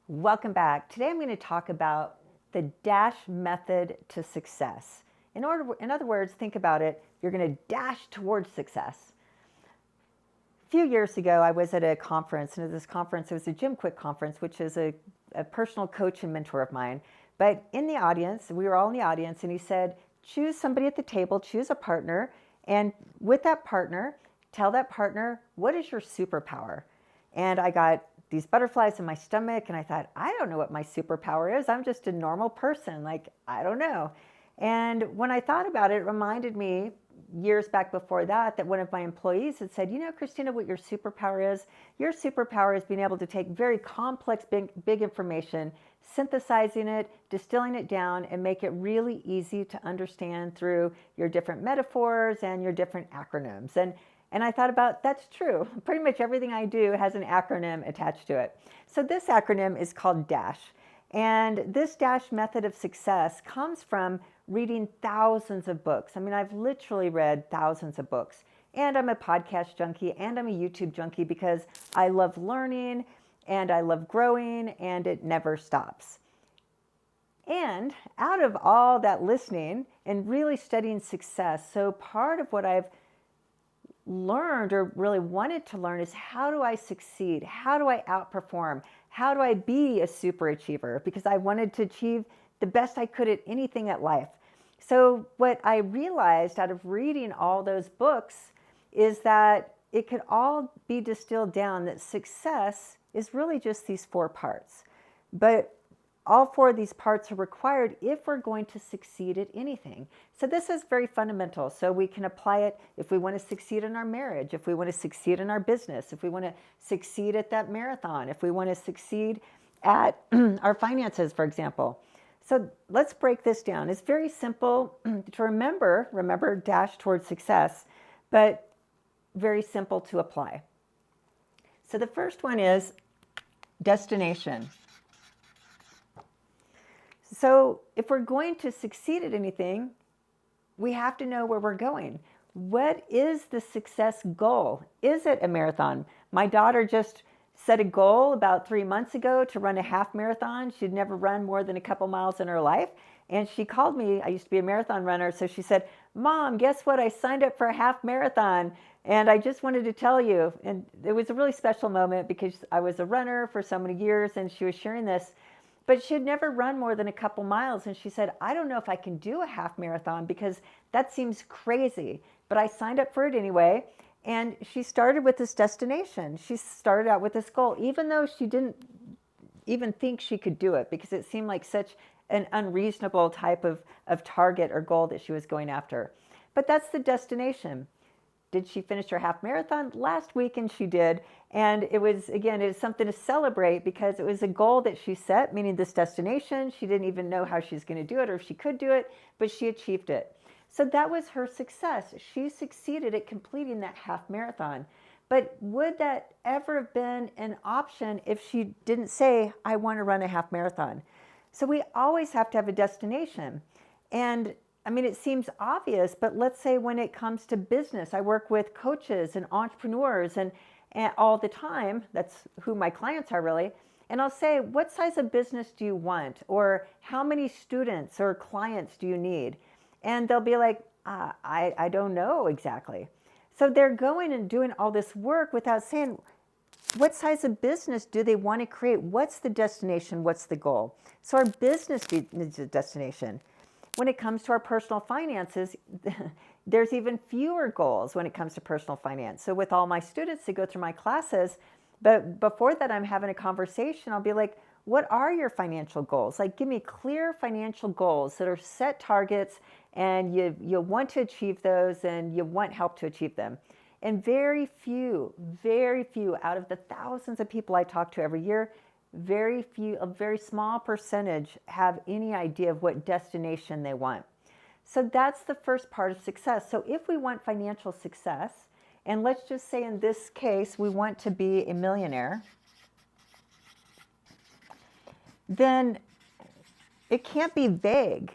Welcome back. Today I'm going to talk about the DASH method to success. In other words, think about it. You're going to dash towards success. A few years ago, I was at a conference, and at this conference, it was a Jim Quick conference, which is a personal coach and mentor of mine. But in the audience, we were all in the audience, and he said, choose somebody at the table, choose a partner, and with that partner, tell that partner, what is your superpower? And I got these butterflies in my stomach, and I thought, I don't know what my superpower is. I'm just a normal person. I don't know. And when I thought about it, it reminded me years back before that one of my employees had said, Krisstina, what your superpower is? Your superpower is being able to take very complex, big information, synthesizing it, distilling it down, and make it really easy to understand through your different metaphors and your different acronyms. And I thought about, that's true. Pretty much everything I do has an acronym attached to it. So this acronym is called DASH. And this DASH method of success comes from reading thousands of books. I mean, I've literally read thousands of books. And I'm a podcast junkie and I'm a YouTube junkie because I love learning and I love growing and it never stops. And out of all that listening and really studying success, so part of what I've learned or really wanted to learn is how do I succeed? How do I outperform? How do I be a super achiever? Because I wanted to achieve the best I could at anything at life. So what I realized out of reading all those books is that it could all be distilled down that success is really just these 4 parts. But all 4 of these parts are required if we're going to succeed at anything. So this is very fundamental. So we can apply it if we want to succeed in our marriage, if we want to succeed in our business, if we want to succeed at that marathon, if we want to succeed at our finances, for example. So let's break this down. It's very simple to remember dash towards success, but very simple to apply. So the first one is destination. So if we're going to succeed at anything, we have to know where we're going. What is the success goal? Is it a marathon? My daughter just set a goal about 3 months ago to run a half marathon. She'd never run more than a couple miles in her life. And she called me. I used to be a marathon runner. So she said, Mom, guess what? I signed up for a half marathon. And I just wanted to tell you. And it was a really special moment because I was a runner for so many years and she was sharing this. But she had never run more than a couple miles. And she said, I don't know if I can do a half marathon because that seems crazy. But I signed up for it anyway. And she started with this destination. She started out with this goal, even though she didn't even think she could do it because it seemed like such an unreasonable type of target or goal that she was going after. But that's the destination. Did she finish her half marathon? Last weekend she did. And it was something to celebrate because it was a goal that she set, meaning this destination. She didn't even know how she's going to do it or if she could do it, but she achieved it. So that was her success. She succeeded at completing that half marathon. But would that ever have been an option if she didn't say, I want to run a half marathon? So we always have to have a destination. And I mean, it seems obvious, but let's say when it comes to business, I work with coaches and entrepreneurs and all the time. That's who my clients are really. And I'll say, what size of business do you want? Or how many students or clients do you need? And they'll be like, I don't know exactly. So they're going and doing all this work without saying, what size of business do they want to create? What's the destination? What's the goal? So our business needs a destination. When it comes to our personal finances, there's even fewer goals when it comes to personal finance. So with all my students that go through my classes, but before that I'm having a conversation, I'll be like, what are your financial goals? Like, give me clear financial goals that are set targets and you want to achieve those and you want help to achieve them. And very few out of the thousands of people I talk to every year, a very small percentage have any idea of what destination they want. So that's the first part of success. So if we want financial success, and let's just say in this case, we want to be a millionaire, then it can't be vague.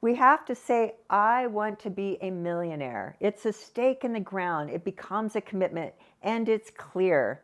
We have to say, I want to be a millionaire. It's a stake in the ground. It becomes a commitment and it's clear.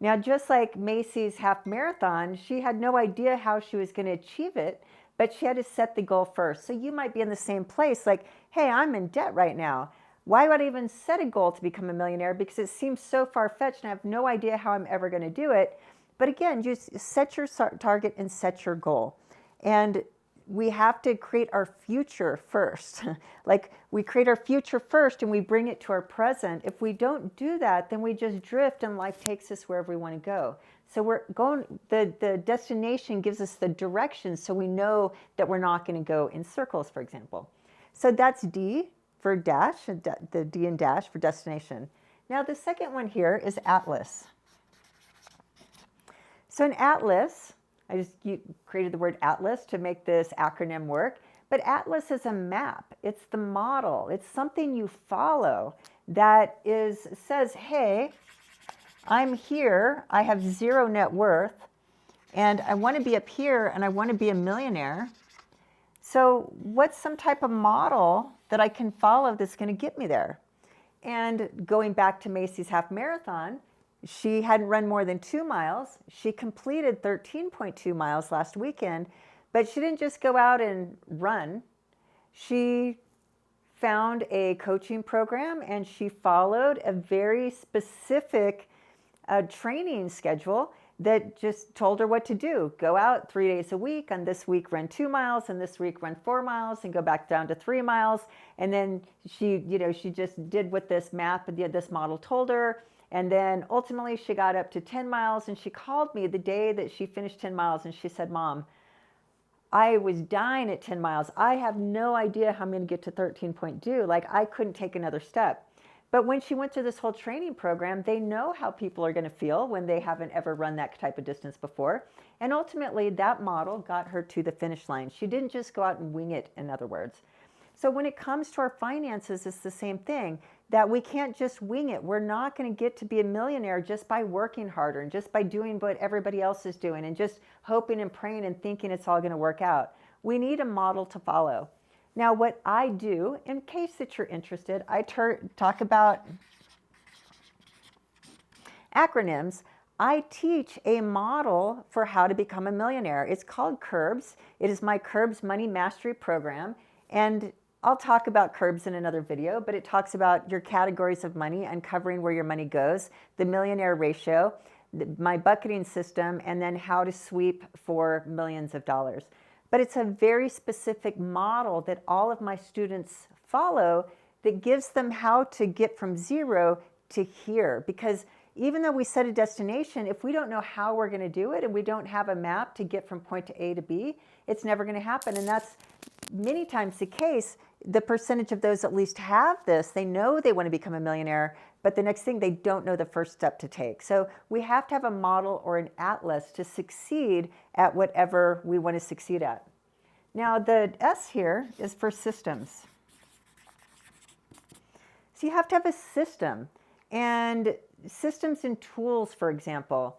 Now, just like Macy's half marathon, she had no idea how she was going to achieve it, but she had to set the goal first. So you might be in the same place, like, hey, I'm in debt right now. Why would I even set a goal to become a millionaire? Because it seems so far-fetched and I have no idea how I'm ever going to do it. But again, just set your target and set your goal. And we have to create our future first. Like, we create our future first and we bring it to our present. If we don't do that, then we just drift and life takes us wherever we want to go. So we're going, the destination gives us the direction so we know that we're not going to go in circles, for example. So that's D for dash, the D in dash for destination. Now the second one here is Atlas. So in Atlas, I just created the word Atlas to make this acronym work. But Atlas is a map. It's the model. It's something you follow that says, hey, I'm here. I have zero net worth. And I want to be up here. And I want to be a millionaire. So what's some type of model that I can follow that's going to get me there? And going back to Macy's half marathon, she hadn't run more than 2 miles. She completed 13.2 miles last weekend, but she didn't just go out and run. She found a coaching program and she followed a very specific training schedule that just told her what to do. Go out 3 days a week, and this week run 2 miles, and this week run 4 miles, and go back down to 3 miles. And then she just did what this map, this model told her. And then ultimately she got up to 10 miles, and she called me the day that she finished 10 miles, and she said, Mom, I was dying at 10 miles. I have no idea how I'm going to get to 13.2. Like, I couldn't take another step. But when she went through this whole training program, they know how people are going to feel when they haven't ever run that type of distance before. And ultimately, that model got her to the finish line. She didn't just go out and wing it, in other words. So when it comes to our finances, it's the same thing, that we can't just wing it. We're not going to get to be a millionaire just by working harder and just by doing what everybody else is doing and just hoping and praying and thinking it's all going to work out. We need a model to follow. Now, what I do, in case that you're interested, I talk about acronyms. I teach a model for how to become a millionaire. It's called CURBS. It is my CURBS Money Mastery Program. And I'll talk about CURBS in another video, but it talks about your categories of money, uncovering where your money goes, the millionaire ratio, my bucketing system, and then how to sweep for millions of dollars. But it's a very specific model that all of my students follow that gives them how to get from zero to here. Because even though we set a destination, if we don't know how we're going to do it and we don't have a map to get from point to A to B, it's never going to happen. And that's many times the case. The percentage of those at least have this, they know they want to become a millionaire, but the next thing, they don't know the first step to take. So we have to have a model or an atlas to succeed at whatever we want to succeed at. Now the S here is for systems. So you have to have a system, and systems and tools, for example.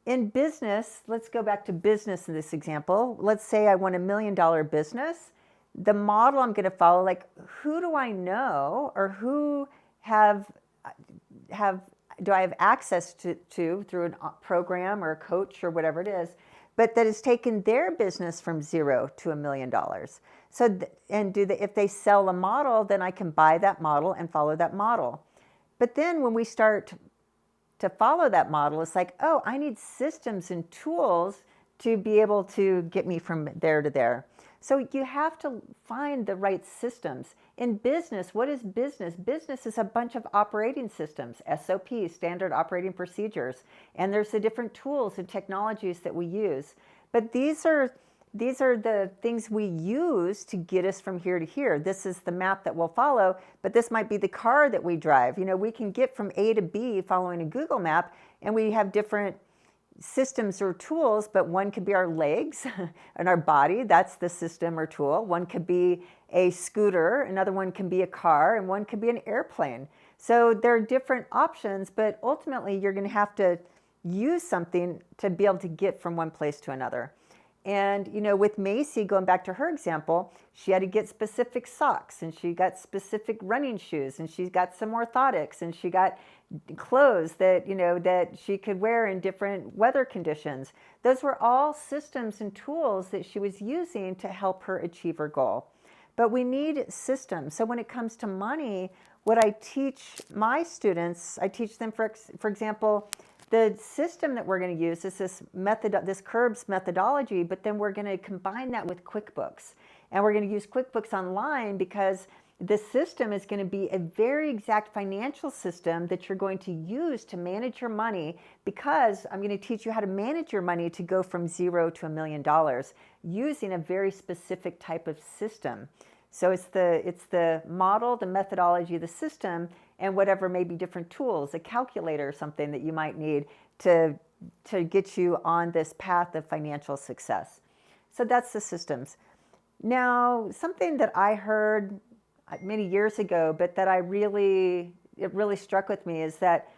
In business, let's go back to business in this example. Let's say I want $1 million business. The model I'm going to follow, like, who do I know or who do I have access to through a program or a coach or whatever it is, but that has taken their business from zero to $1 million. So, if they sell a model, then I can buy that model and follow that model. But then when we start to follow that model, it's like, oh, I need systems and tools to be able to get me from there to there. So you have to find the right systems. In business, what is business? Business is a bunch of operating systems, SOPs, standard operating procedures, and there's the different tools and technologies that we use. But these are the things we use to get us from here to here. This is the map that we'll follow, but this might be the car that we drive. You know, we can get from A to B following a Google map, and we have different systems or tools, but one could be our legs and our body. That's the system or tool. One could be a scooter, another one can be a car, and one could be an airplane. So there are different options, but ultimately you're going to have to use something to be able to get from one place to another. And, with Macy, going back to her example, she had to get specific socks, and she got specific running shoes, and she got some orthotics, and she got clothes that, that she could wear in different weather conditions. Those were all systems and tools that she was using to help her achieve her goal. But we need systems. So when it comes to money, what I teach my students, I teach them, for example, the system that we're going to use is this Curbs methodology, but then we're going to combine that with QuickBooks. And we're going to use QuickBooks Online because the system is going to be a very exact financial system that you're going to use to manage your money, because I'm going to teach you how to manage your money to go from $0 to $1 million using a very specific type of system. So it's the model, the methodology, the system, and whatever maybe different tools, a calculator or something that you might need to get you on this path of financial success. So that's the systems. Now, something that I heard many years ago, but that it really struck with me, is that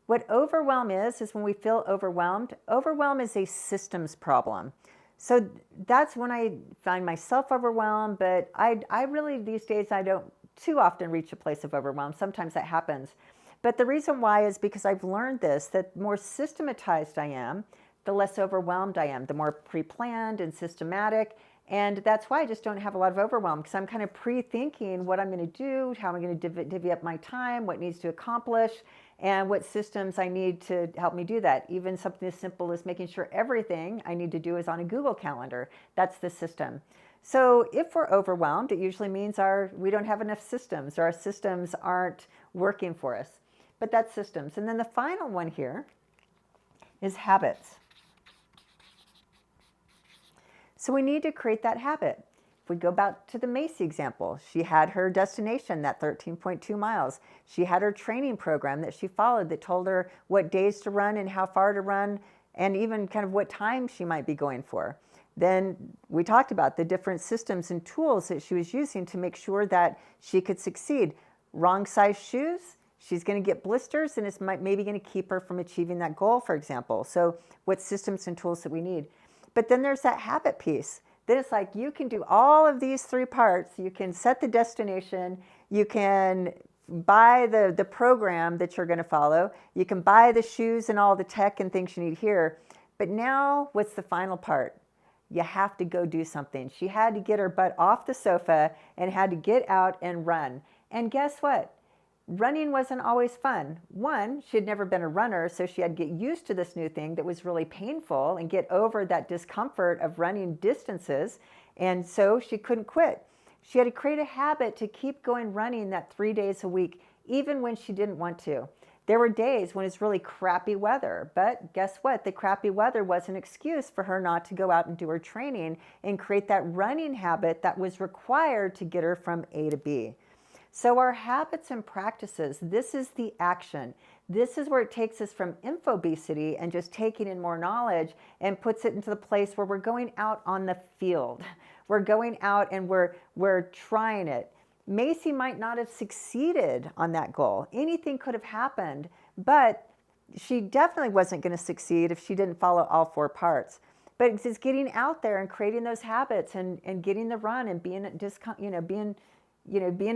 what overwhelm is when we feel overwhelmed. Overwhelm is a systems problem. So that's when I find myself overwhelmed, but I really, these days, I don't too often reach a place of overwhelm. Sometimes that happens. But the reason why is because I've learned this, that the more systematized I am, the less overwhelmed I am, the more pre-planned and systematic. And that's why I just don't have a lot of overwhelm, because I'm kind of pre-thinking what I'm going to do, how I'm going to divvy up my time, what needs to accomplish, and what systems I need to help me do that. Even something as simple as making sure everything I need to do is on a Google Calendar. That's the system. So if we're overwhelmed, it usually means we don't have enough systems, or our systems aren't working for us. But that's systems. And then the final one here is habits. So we need to create that habit. If we go back to the Macy example, she had her destination, that 13.2 miles. She had her training program that she followed that told her what days to run and how far to run, and even kind of what time she might be going for. Then we talked about the different systems and tools that she was using to make sure that she could succeed. Wrong size shoes, she's going to get blisters, and it's maybe going to keep her from achieving that goal, for example. So what systems and tools that we need? But then there's that habit piece. Then it's like you can do all of these three parts. You can set the destination. You can buy the program that you're going to follow. You can buy the shoes and all the tech and things you need here. But now what's the final part? You have to go do something. She had to get her butt off the sofa and had to get out and run. And guess what? Running wasn't always fun. One, she had never been a runner, so she had to get used to this new thing that was really painful and get over that discomfort of running distances. And so she couldn't quit. She had to create a habit to keep going running that 3 days a week, even when she didn't want to. There were days when it's really crappy weather, but guess what? The crappy weather was an excuse for her not to go out and do her training and create that running habit that was required to get her from A to B. So our habits and practices, this is the action. This is where it takes us from infobesity and just taking in more knowledge and puts it into the place where we're going out on the field. We're going out and we're trying it. Macy might not have succeeded on that goal. Anything could have happened, but she definitely wasn't going to succeed if she didn't follow all four parts. But it's just getting out there and creating those habits and getting the run and being in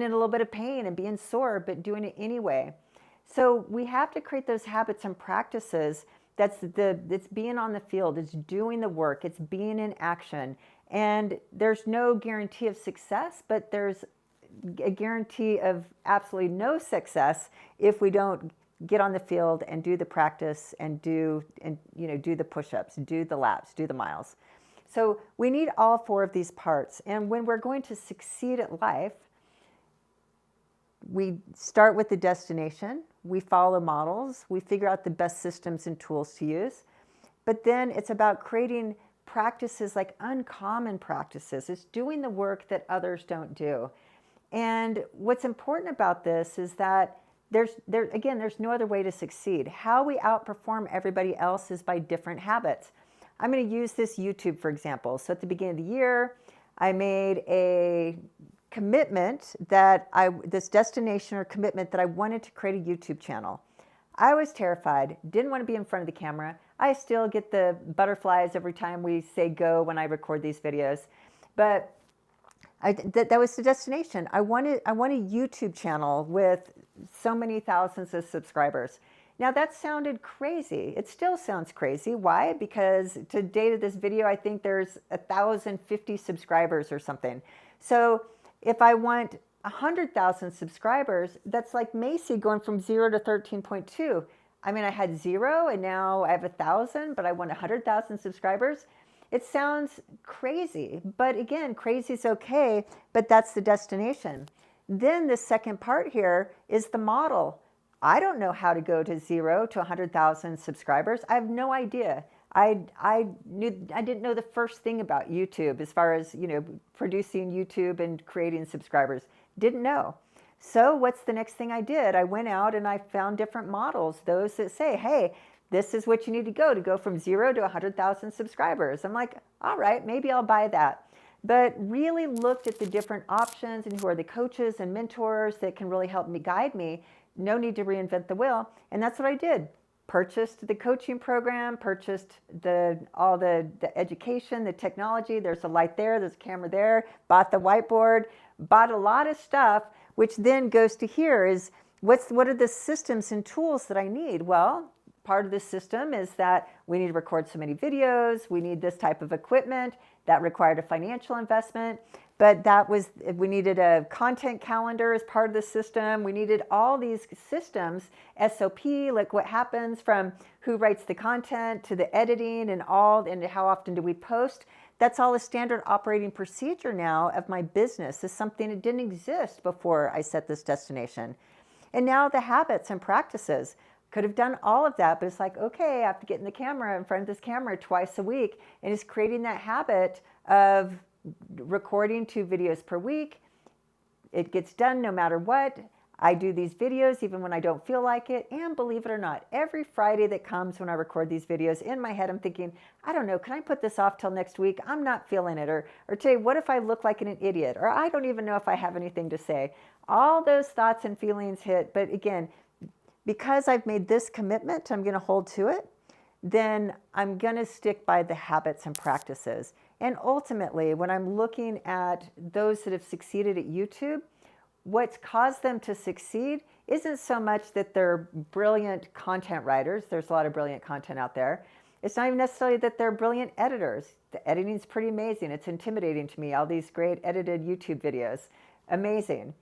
a little bit of pain and being sore, but doing it anyway. So we have to create those habits and practices. It's being on the field, it's doing the work, it's being in action. And there's no guarantee of success, but there's a guarantee of absolutely no success if we don't get on the field and do the practice and do the push-ups, do the laps, do the miles. So we need all four of these parts. And when we're going to succeed at life, we start with the destination, we follow models, we figure out the best systems and tools to use. But then it's about creating practices, like uncommon practices. It's doing the work that others don't do. And what's important about this is that there's no other way to succeed. How we outperform everybody else is by different habits. I'm going to use this YouTube, for example. So at the beginning of the year, I made a commitment this destination or commitment that I wanted to create a YouTube channel. I was terrified, didn't want to be in front of the camera. I still get the butterflies every time we say go when I record these videos. But that was the destination. I want a YouTube channel with so many thousands of subscribers. Now that sounded crazy. It still sounds crazy. Why? Because to date of this video, I think there's 1,050 subscribers or something. So if I want 100,000 subscribers, that's like Macy going from 0 to 13.2. I mean, I had 0 and now I have 1,000, but I want 100,000 subscribers. It sounds crazy, but again, crazy is okay, but that's the destination. Then the second part here is the model. I don't know how to go to 0 to 100,000 subscribers. I have no idea. I didn't know the first thing about YouTube as far as, producing YouTube and creating subscribers. Didn't know. So what's the next thing I did? I went out and I found different models, those that say, hey, this is what you need to go from 0 to 100,000 subscribers. I'm like, all right, maybe I'll buy that. But really looked at the different options and who are the coaches and mentors that can really help me, guide me. No need to reinvent the wheel. And that's what I did. Purchased the coaching program, purchased all the education, the technology. There's a light there, there's a camera there, bought the whiteboard, bought a lot of stuff, which then goes to here is what are the systems and tools that I need? Well, part of the system is that we need to record so many videos, we need this type of equipment. That required a financial investment, but we needed a content calendar as part of the system. We needed all these systems, SOP, like what happens from who writes the content to the editing and how often do we post. That's all a standard operating procedure now of my business. It's something that didn't exist before I set this destination. And now the habits and practices. Could have done all of that, but it's like, okay, I have to get in front of this camera twice a week, and it's creating that habit of recording 2 videos per week. It gets done no matter what. I do these videos even when I don't feel like it, and believe it or not, every Friday that comes when I record these videos, in my head I'm thinking, I don't know, can I put this off till next week? I'm not feeling it. Or today, what if I look like an idiot? Or I don't even know if I have anything to say. All those thoughts and feelings hit, but again, because I've made this commitment, I'm going to hold to it, then I'm going to stick by the habits and practices. And ultimately, when I'm looking at those that have succeeded at YouTube, what's caused them to succeed isn't so much that they're brilliant content writers. There's a lot of brilliant content out there. It's not even necessarily that they're brilliant editors. The editing's pretty amazing. It's intimidating to me, all these great edited YouTube videos. Amazing.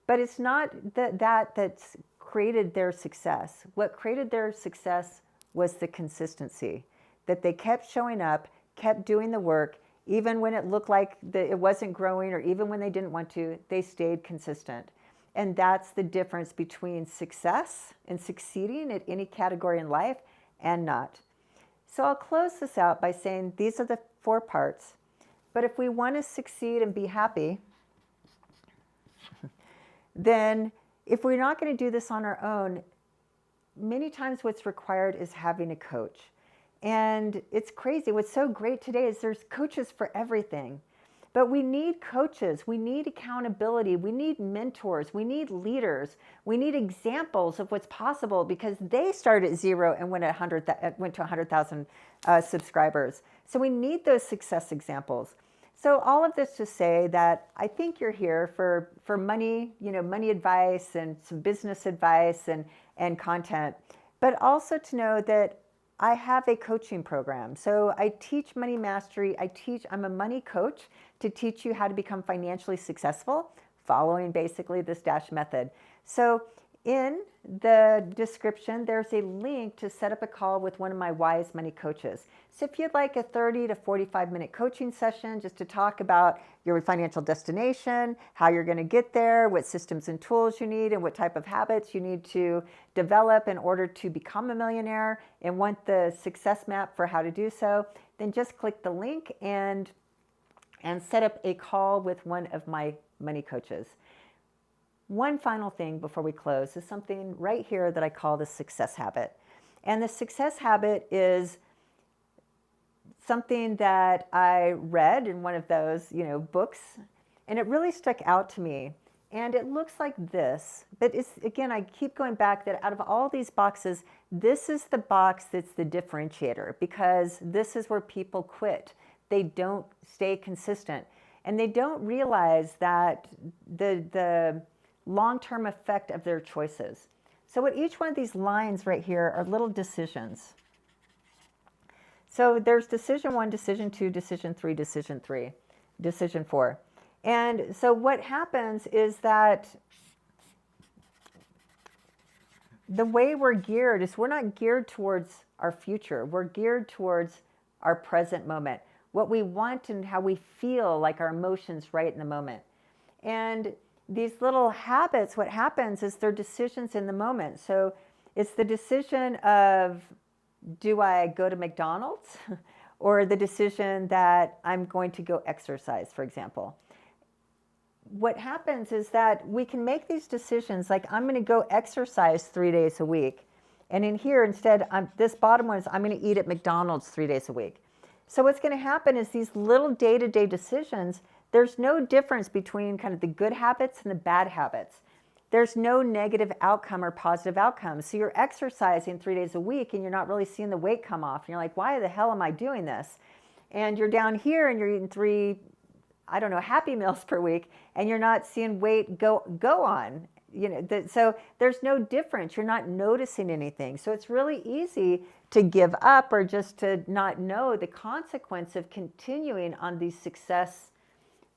But it's not that's created their success. What created their success was the consistency, that they kept showing up, kept doing the work, even when it looked like it wasn't growing or even when they didn't want to, they stayed consistent. And that's the difference between success and succeeding at any category in life and not. So I'll close this out by saying these are the 4 parts. But if we want to succeed and be happy, then if we're not going to do this on our own, many times what's required is having a coach. And it's crazy. What's so great today is there's coaches for everything. But we need coaches. We need accountability. We need mentors. We need leaders. We need examples of what's possible because they started at 0 and went to 100,000 subscribers. So we need those success examples. So all of this to say that I think you're here for money, money advice and some business advice and content, but also to know that I have a coaching program. So I teach money mastery. I'm a money coach to teach you how to become financially successful, following basically this DASH method. So in the description, there's a link to set up a call with one of my Wise Money coaches. So if you'd like a 30 to 45 minute coaching session just to talk about your financial destination, how you're going to get there, what systems and tools you need, and what type of habits you need to develop in order to become a millionaire and want the success map for how to do so, then just click the link and set up a call with one of my money coaches. One final thing before we close is something right here that I call the success habit. And the success habit is something that I read in one of those, books, and it really stuck out to me. And it looks like this, but it's, again, I keep going back that out of all these boxes, this is the box that's the differentiator, because this is where people quit. They don't stay consistent, and they don't realize that the long-term effect of their choices. So what each one of these lines right here are little decisions. So there's decision 1, decision 2, decision 3, decision 3, decision 4. And so what happens is that the way we're geared is we're not geared towards our future. We're geared towards our present moment, what we want and how we feel, like our emotions right in the moment. And these little habits, what happens is they're decisions in the moment. So it's the decision of, do I go to McDonald's? Or the decision that I'm going to go exercise, for example. What happens is that we can make these decisions, like I'm going to go exercise 3 days a week. And in here, instead, this bottom one is I'm going to eat at McDonald's 3 days a week. So what's going to happen is these little day-to-day decisions, there's no difference between kind of the good habits and the bad habits. There's no negative outcome or positive outcome. So you're exercising 3 days a week and you're not really seeing the weight come off. And you're like, why the hell am I doing this? And you're down here and you're eating 3, I don't know, Happy Meals per week, and you're not seeing weight go on. So there's no difference. You're not noticing anything. So it's really easy to give up or just to not know the consequence of continuing on these success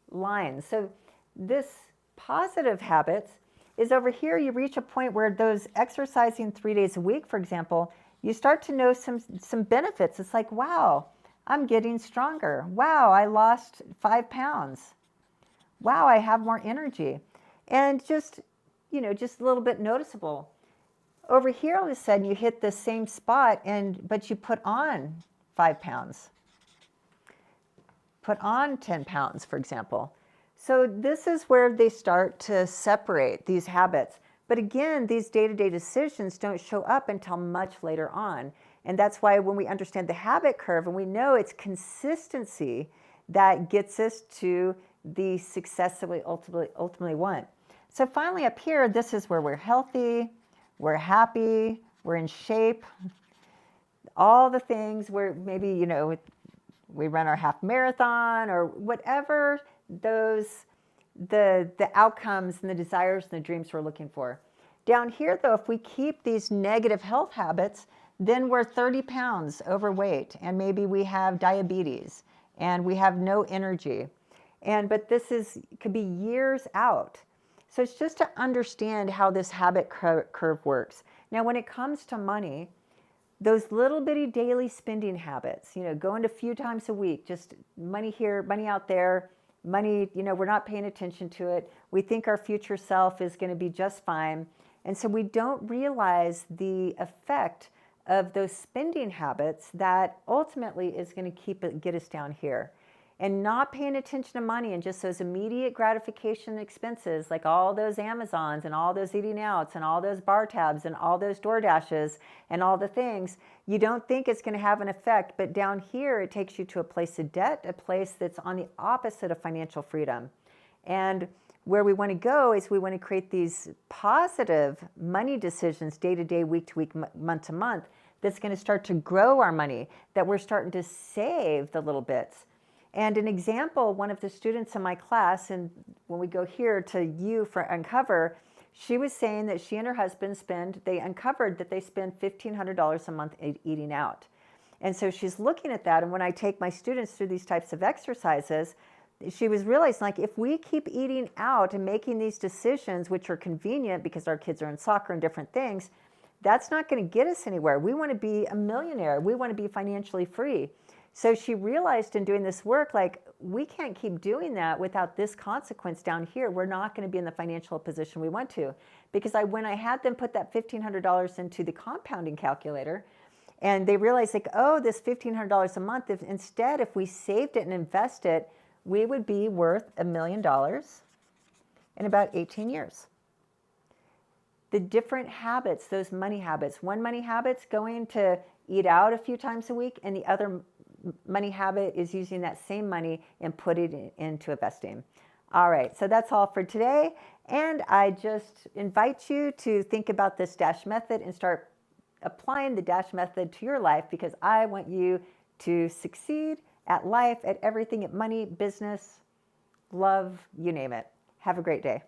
lines. So this positive habits is over here. You reach a point where those exercising 3 days a week, for example, you start to know some benefits. It's like, wow, I'm getting stronger. Wow, I lost 5 pounds. Wow, I have more energy. And just a little bit noticeable. Over here, all of a sudden, you hit the same spot, but you put on 5 pounds. Put on 10 pounds, for example. So this is where they start to separate these habits. But again, these day-to-day decisions don't show up until much later on. And that's why when we understand the habit curve and we know it's consistency that gets us to the success that we ultimately want. So finally up here, this is where we're healthy, we're happy, we're in shape, all the things where maybe, we run our half marathon or whatever the outcomes and the desires and the dreams we're looking for. Down here though, if we keep these negative health habits, then we're 30 pounds overweight and maybe we have diabetes and we have no energy. But this could be years out. So it's just to understand how this habit curve works. Now, when it comes to money, those little bitty daily spending habits, going a few times a week, just money here, money out there, money, we're not paying attention to it. We think our future self is going to be just fine. And so we don't realize the effect of those spending habits that ultimately is going to get us down here. And not paying attention to money and just those immediate gratification expenses, like all those Amazons and all those eating outs and all those bar tabs and all those DoorDashes and all the things, you don't think it's going to have an effect. But down here, it takes you to a place of debt, a place that's on the opposite of financial freedom. And where we want to go is we want to create these positive money decisions day to day, week to week, month to month, that's going to start to grow our money, that we're starting to save the little bits. And an example, one of the students in my class, and when we go here to you for Uncover, she was saying that she and her husband they uncovered that they spend $1,500 a month eating out. And so she's looking at that, and when I take my students through these types of exercises, she was realizing, like, if we keep eating out and making these decisions, which are convenient because our kids are in soccer and different things, that's not going to get us anywhere. We want to be a millionaire. We want to be financially free. So she realized in doing this work, like, we can't keep doing that without this consequence down here. We're not going to be in the financial position we want to. Because when I had them put that $1,500 into the compounding calculator, and they realized, like, oh, this $1,500 a month, if we saved it and invested it, we would be worth $1 million in about 18 years. The different habits, those money habits. One money habit's going to eat out a few times a week, and the other money habit is using that same money and put it into investing. All right, so that's all for today. And I just invite you to think about this dash method and start applying the dash method to your life, because I want you to succeed at life, at everything, at money, business, love, you name it. Have a great day.